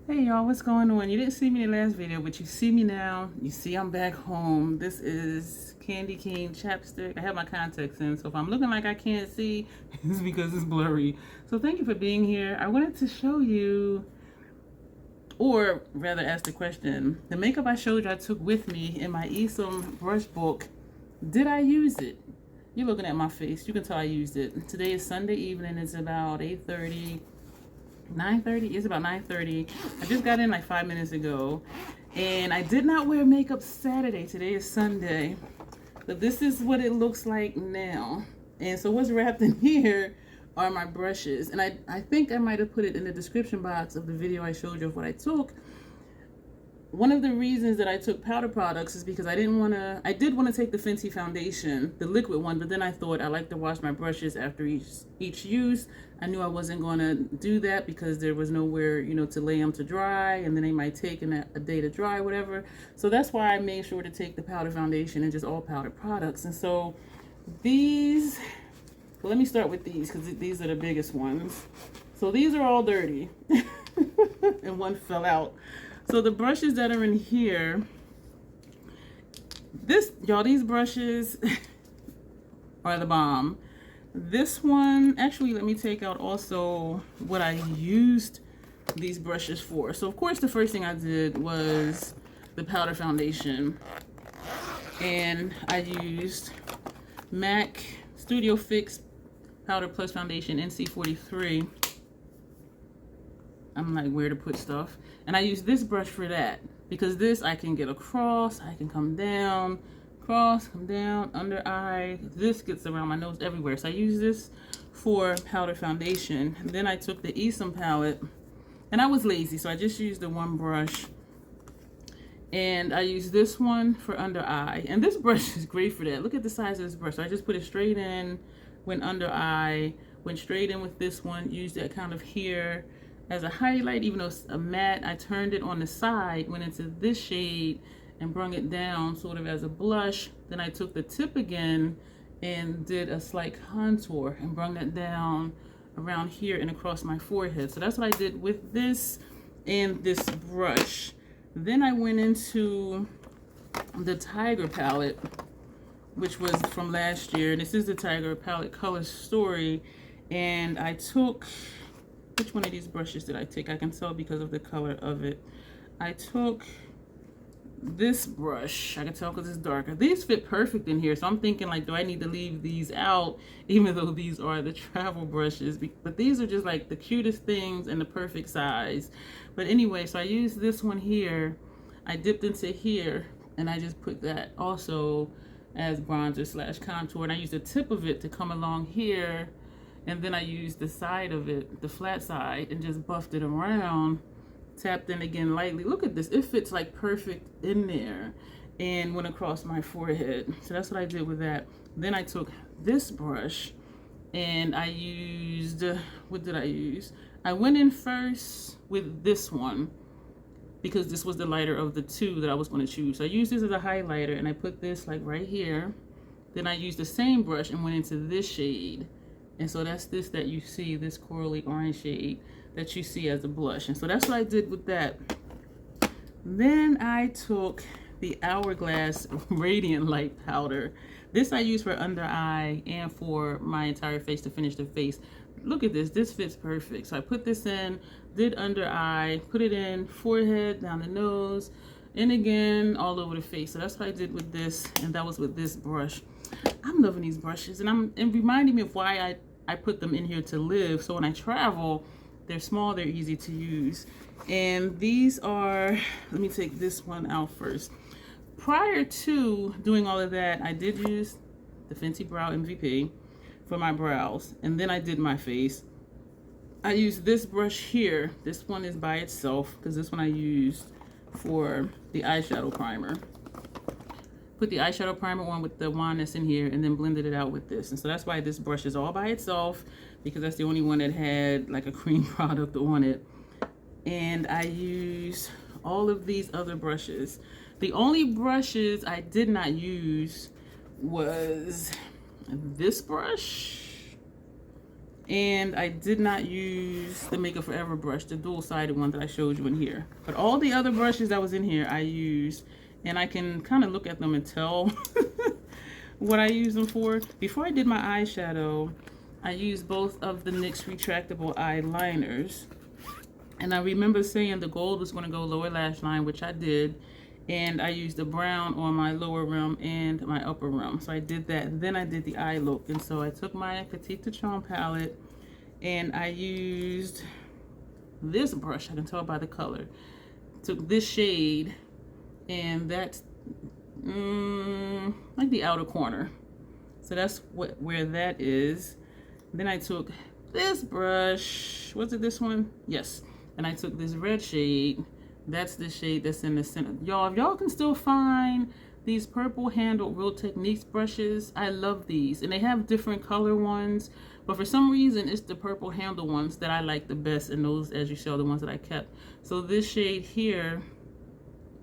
Hey y'all, what's going on? You didn't see me in the last video, but you see me now. You see I'm back home. This is Candy Cane chapstick. I have my contacts in, so if I'm looking like I can't see, it's because it's blurry. So thank you for being here. I wanted to show you, or rather ask the question, the makeup I showed you I took with me in my Esum brush book, did I use it? You're looking at my face. You can tell I used it. Today is Sunday evening. It's about 8:30. 9:30. It's about 9:30. I just got in like 5 minutes ago, and I did not wear makeup Saturday. Today is Sunday, but this is what it looks like now. And so what's wrapped in here are my brushes, and I think I might have put it in the description box of the video I showed you of what I took. One of the reasons that I took powder products is because I did want to take the Fenty foundation, the liquid one, but then I thought I like to wash my brushes after each use. I knew I wasn't going to do that because there was nowhere, to lay them to dry, and then they might take a day to dry, whatever. So that's why I made sure to take the powder foundation and just all powder products. And so these, well, let me start with these because these are the biggest ones. So these are all dirty and one fell out. So the brushes that are in here, these brushes are the bomb. This one, actually, let me take out also what I used these brushes for. So of course the first thing I did was the powder foundation, and I used MAC Studio Fix Powder Plus Foundation NC43. I'm like, where to put stuff. And I use this brush for that, because this I can get across, I can come down, cross, come down, under eye. This gets around my nose everywhere. So I use this for powder foundation. And then I took the Esum palette, and I was lazy, so I just used the one brush. And I use this one for under eye. And this brush is great for that. Look at the size of this brush. So I just put it straight in, went under eye, went straight in with this one, used that kind of here as a highlight. Even though it's a matte, I turned it on the side, went into this shade and brung it down sort of as a blush. Then I took the tip again and did a slight contour and brung that down around here and across my forehead. So that's what I did with this and this brush. Then I went into the Tiger palette, which was from last year. This is the Tiger palette Color Story. And I took, which one of these brushes did I take? I can tell because of the color of it. I took this brush. I can tell because it's darker. These fit perfect in here. So I'm thinking, like, do I need to leave these out, even though these are the travel brushes? But these are just like the cutest things and the perfect size. But anyway, so I used this one here. I dipped into here, and I just put that also as bronzer slash contour. And I used the tip of it to come along here. And then I used the side of it, the flat side, and just buffed it around, tapped in again lightly. Look at this, it fits like perfect in there, and went across my forehead. So that's what I did with that. Then I took this brush and I used, what did I use? I went in first with this one because this was the lighter of the two that I was going to choose. So I used this as a highlighter, and I put this like right here. Then I used the same brush and went into this shade. And so that's this that you see, this corally orange shade that you see as a blush. And so that's what I did with that. Then I took the Hourglass Radiant Light Powder. This I use for under eye and for my entire face to finish the face. Look at this, this fits perfect. So I put this in, did under eye, put it in forehead, down the nose, and again all over the face. So that's what I did with this, and that was with this brush. I'm loving these brushes, and it reminded me of why I put them in here to live. So when I travel, they're small, they're easy to use. And these are, let me take this one out first. Prior to doing all of that, I did use the Fenty Brow MVP for my brows, and then I did my face. I used this brush here. This one is by itself because this one I used for the eyeshadow primer. Put the eyeshadow primer on with the wand that's in here, and then blended it out with this. And so that's why this brush is all by itself, because that's the only one that had like a cream product on it. And I use all of these other brushes. The only brushes I did not use was this brush And I did not use the Makeup Forever brush, the dual-sided one that I showed you in here. But all the other brushes that was in here, I used. And I can kind of look at them and tell what I use them for. Before I did my eyeshadow, I used both of the NYX Retractable Eyeliners. And I remember saying the gold was going to go lower lash line, which I did. And I used the brown on my lower rim and my upper rim. So I did that. And then I did the eye look. And so I took my Petite Tchoin palette and I used this brush. I can tell by the color. Took this shade, and that's like the outer corner. So that's where that is. Then I took this brush. Was it this one? Yes. And I took this red shade. That's the shade that's in the center. Y'all, if y'all can still find these purple handled Real Techniques brushes, I love these. And they have different color ones, but for some reason it's the purple handle ones that I like the best, and those, as you saw, the ones that I kept. So this shade here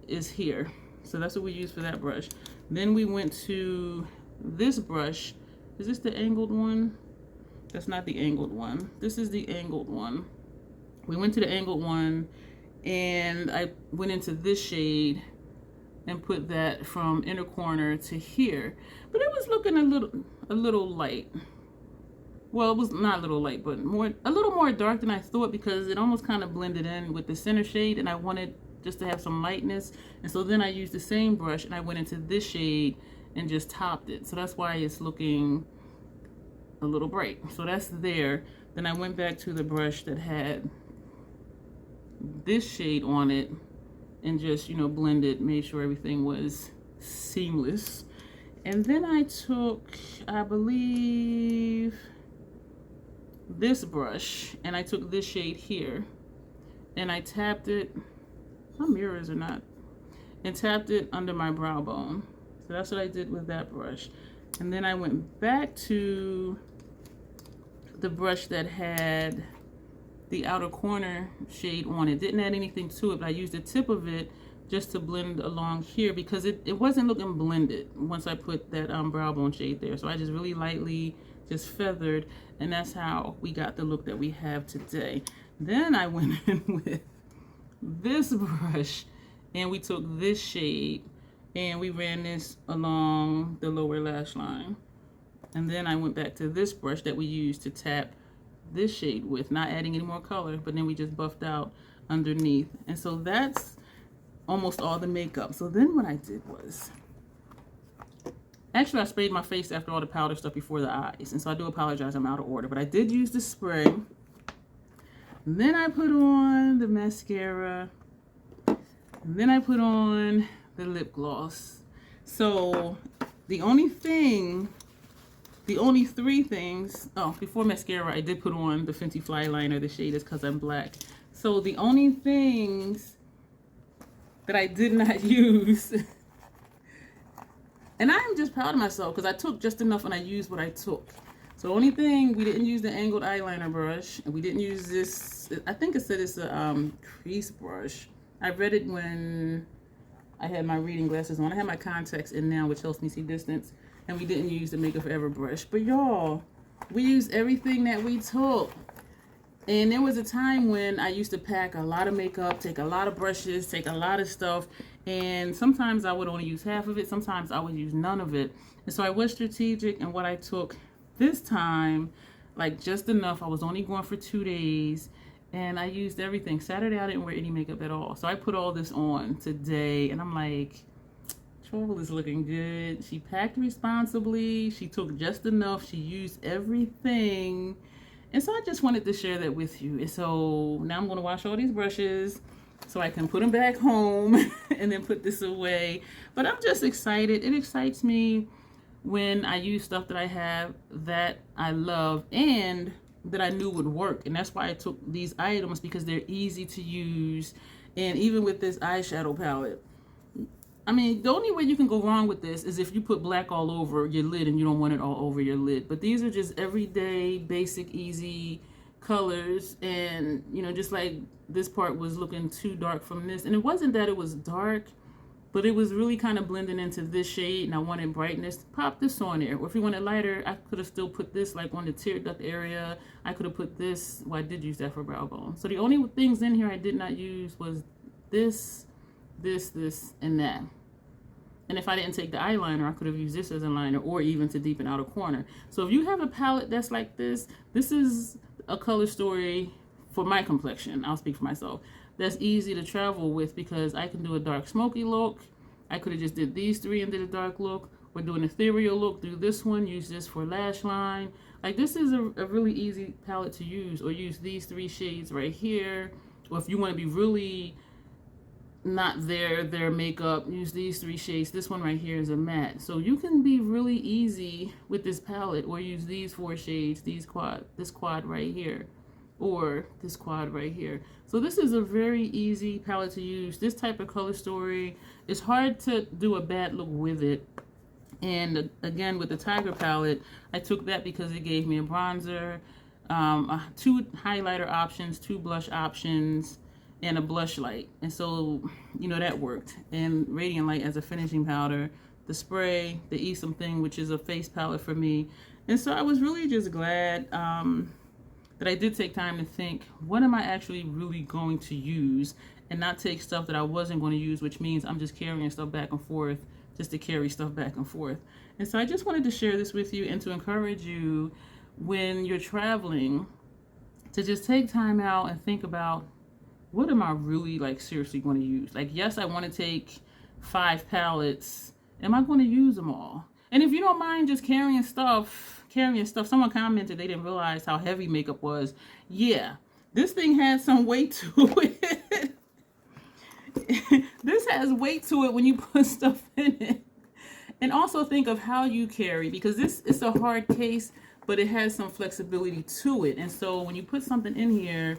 is here. So that's what we use for that brush. Then we went to this brush. Is this the angled one? That's not the angled one. This is the angled one. We went to the angled one, and I went into this shade and put that from inner corner to here. But it was looking a little light. Well, it was not a little light, but a little more dark than I thought, because it almost kind of blended in with the center shade, and I wanted just to have some lightness. And so then I used the same brush and I went into this shade and just topped it. So that's why it's looking a little bright. So that's there. Then I went back to the brush that had this shade on it and just, you know, blended, made sure everything was seamless. And then I took, I believe, this brush, and I took this shade here, and I tapped it, my mirrors are not, and tapped it under my brow bone. So that's what I did with that brush. And then I went back to the brush that had the outer corner shade on it. Didn't add anything to it, but I used the tip of it just to blend along here, because it wasn't looking blended once I put that brow bone shade there. So I just really lightly just feathered, and that's how we got the look that we have today. Then I went in with this brush, and we took this shade and we ran this along the lower lash line. And then I went back to this brush that we used to tap this shade with, not adding any more color, but then we just buffed out underneath. And so that's almost all the makeup. So then what I did was, actually I sprayed my face after all the powder stuff before the eyes, and so I do apologize, I'm out of order, but I did use the spray. And then I put on the mascara, and then I put on the lip gloss. So the only three things, oh, before mascara, I did put on the Fenty Fly Liner. The shade is Cause I'm Black. So the only things that I did not use, and I am just proud of myself because I took just enough and I used what I took. So the only thing, we didn't use the angled eyeliner brush, and we didn't use this, I think it said it's a crease brush. I read it when I had my reading glasses on. I have my contacts in now, which helps me see distance. And we didn't use the Makeup Forever brush. But y'all, we used everything that we took. And there was a time when I used to pack a lot of makeup, take a lot of brushes, take a lot of stuff. And sometimes I would only use half of it. Sometimes I would use none of it. And so I was strategic in what I took this time, like just enough. I was only going for 2 days. And I used everything. Saturday, I didn't wear any makeup at all. So I put all this on today. And I'm like, Trouble is looking good. She packed responsibly. She took just enough. She used everything. And so I just wanted to share that with you. And so now I'm going to wash all these brushes so I can put them back home and then put this away. But I'm just excited. It excites me when I use stuff that I have that I love and that I knew would work. And that's why I took these items, because they're easy to use. And even with this eyeshadow palette, I mean, the only way you can go wrong with this is if you put black all over your lid and you don't want it all over your lid. But these are just everyday, basic, easy colors. And, you know, just like this part was looking too dark from this. And it wasn't that it was dark. but it was really kind of blending into this shade, and I wanted brightness. Pop this on there. Or if you wanted lighter, I could have still put this like on the tear duct area. I could have put this. Well, I did use that for brow bone. So the only things in here I did not use was this, this, and that. And if I didn't take the eyeliner, I could have used this as a liner, or even to deepen out a corner. So if you have a palette that's like this is a color story for my complexion. I'll speak for myself. That's easy to travel with, because I can do a dark smoky look. I could have just did these three and did a dark look, or do an ethereal look, do this one, use this for lash line. Like, this is a really easy palette to use, or use these 3 shades right here. Or if you want to be really not their makeup, use these 3 shades. This one right here is a matte. So you can be really easy with this palette, or use these 4 shades, this quad right here, or this quad right here. So this is a very easy palette to use. This type of color story, it's hard to do a bad look with it. And again, with the Tiger palette, I took that because it gave me a bronzer, 2 highlighter options, 2 blush options, and a blush light. And so, you know, that worked. And Radiant Light as a finishing powder, the spray, the Esum thing, which is a face palette for me. And so I was really just glad that I did take time to think, what am I actually really going to use, and not take stuff that I wasn't going to use, which means I'm just carrying stuff back and forth just to carry stuff back and forth. And so I just wanted to share this with you and to encourage you, when you're traveling, to just take time out and think about, what am I really like seriously going to use? Like, yes, I want to take 5 palettes. Am I going to use them all? And if you don't mind just carrying stuff, someone commented they didn't realize how heavy makeup was. Yeah, this thing has some weight to it. This has weight to it when you put stuff in it. And also think of how you carry, because this is a hard case, but it has some flexibility to it. And so when you put something in here,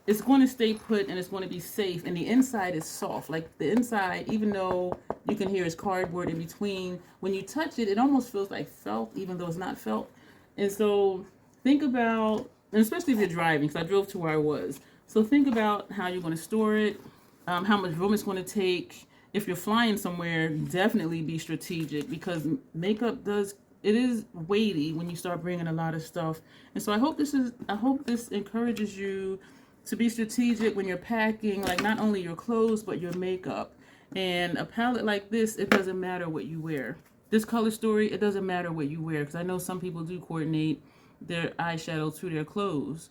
it's going to stay put and it's going to be safe. And the inside is soft. Like, the inside, even though you can hear it's cardboard in between, when you touch it, it almost feels like felt, even though it's not felt. And so think about, and especially if you're driving, because I drove to where I was. So think about how you're going to store it, how much room it's going to take. If you're flying somewhere, definitely be strategic, because makeup it is weighty when you start bringing a lot of stuff. And so I hope this encourages you to be strategic when you're packing, like, not only your clothes, but your makeup. And a palette like this, it doesn't matter what you wear. This color story, it doesn't matter what you wear, because I know some people do coordinate their eyeshadow to their clothes.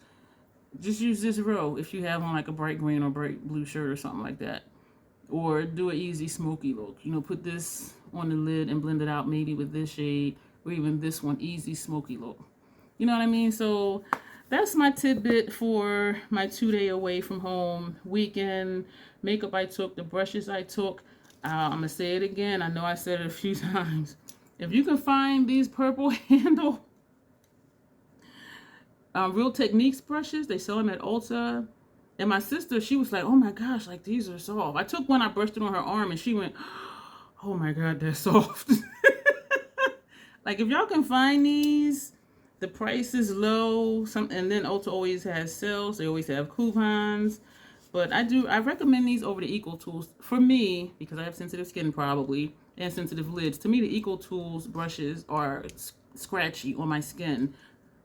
Just use this row if you have on like a bright green or bright blue shirt or something like that. Or do an easy smoky look. You know, put this on the lid and blend it out maybe with this shade, or even this one, easy smoky look. You know what I mean? So that's my tidbit for my 2-day away from home weekend. Makeup I took, the brushes I took. I'm going to say it again. I know I said it a few times. If you can find these purple handle Real Techniques brushes, they sell them at Ulta. And my sister, she was like, oh my gosh, like, these are soft. I took one, I brushed it on her arm, and she went, oh my God, they're soft. Like, if y'all can find these, the price is low. And then Ulta always has sales. They always have coupons. But I recommend these over the Equal Tools. For me, because I have sensitive skin probably, and sensitive lids, to me the Equal Tools brushes are scratchy on my skin.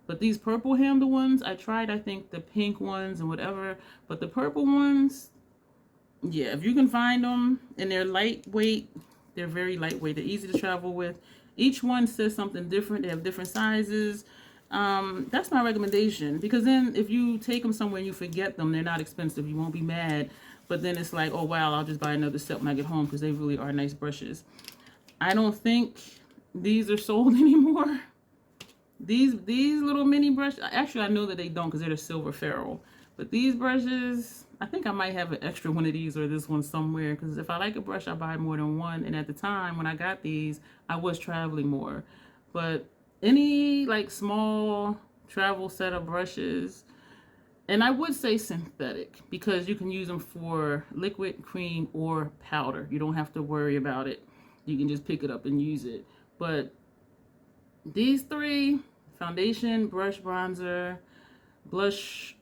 But these purple handle ones, I tried, I think, the pink ones and whatever. But the purple ones, yeah, if you can find them, and they're lightweight, they're very lightweight. They're easy to travel with. Each one says something different. They have different sizes. That's my recommendation, because then if you take them somewhere and you forget them, they're not expensive. You won't be mad. But then it's like, oh, wow, I'll just buy another set when I get home, because they really are nice brushes. I don't think these are sold anymore. These little mini brushes, actually I know that they don't, because they're the silver ferrule. But these brushes, I think I might have an extra one of these or this one somewhere, because if I like a brush, I buy more than one. And at the time when I got these, I was traveling more. But any like small travel set of brushes, and I would say synthetic, because you can use them for liquid, cream, or powder. You don't have to worry about it. You can just pick it up and use it. But these 3, foundation, brush, bronzer, blush,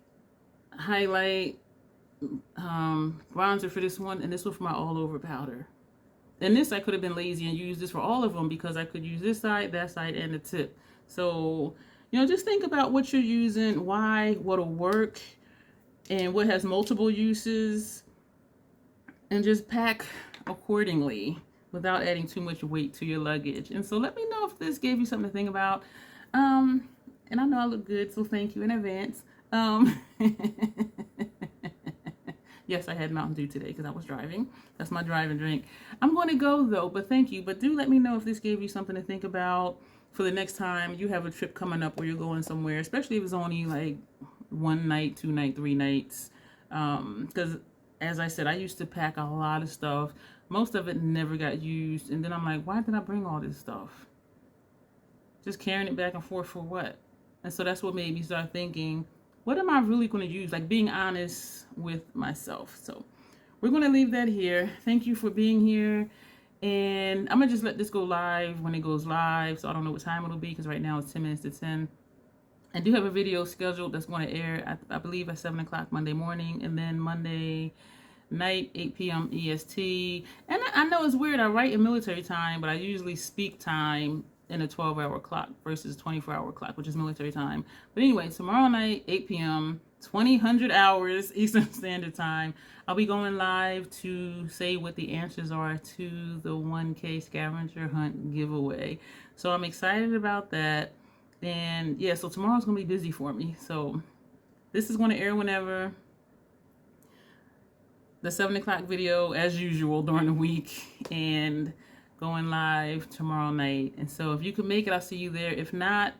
highlight, bronzer for this one, and this one for my all over powder. And this, I could have been lazy and used this for all of them because I could use this side, that side, and the tip. So, you know, just think about what you're using, why, what'll work, and what has multiple uses, and just pack accordingly without adding too much weight to your luggage. And so let me know if this gave you something to think about. And I know I look good, so thank you in advance. Yes, I had Mountain Dew today because I was driving. That's my driving drink. I'm going to go though, but thank you. But do let me know if this gave you something to think about for the next time you have a trip coming up where you're going somewhere, especially if it's only like 1 night, 2 nights, 3 nights. Because as I said, I used to pack a lot of stuff. Most of it never got used. And then I'm like, why did I bring all this stuff? Just carrying it back and forth for what? And so that's what made me start thinking, what am I really going to use? Like being honest with myself. So we're going to leave that here. Thank you for being here. And I'm going to just let this go live when it goes live. So I don't know what time it'll be because right now it's 10 minutes to 10. I do have a video scheduled that's going to air, I believe, at 7 o'clock Monday morning. And then Monday night, 8 p.m. EST. And I know it's weird. I write in military time, but I usually speak time in a 12-hour clock versus 24-hour clock, which is military time. But anyway, tomorrow night, 8 p.m., 2000 hours Eastern Standard Time, I'll be going live to say what the answers are to the 1K scavenger hunt giveaway. So I'm excited about that. And yeah, so tomorrow's going to be busy for me. So this is going to air whenever. The 7 o'clock video, as usual, during the week. And going live tomorrow night. And so if you can make it, I'll see you there. If not,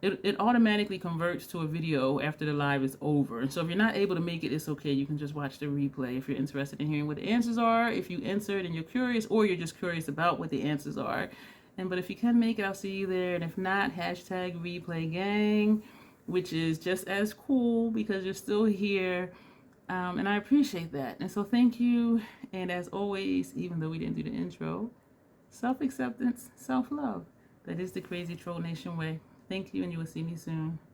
it automatically converts to a video after the live is over. And so if you're not able to make it, it's okay. You can just watch the replay if you're interested in hearing what the answers are, if you answered and you're curious, or you're just curious about what the answers are. But if you can make it, I'll see you there. And if not, hashtag replay gang, which is just as cool because you're still here. And I appreciate that. And so thank you. And as always, even though we didn't do the intro, self-acceptance, self-love. That is the Crazy Troll Nation way. Thank you, and you will see me soon.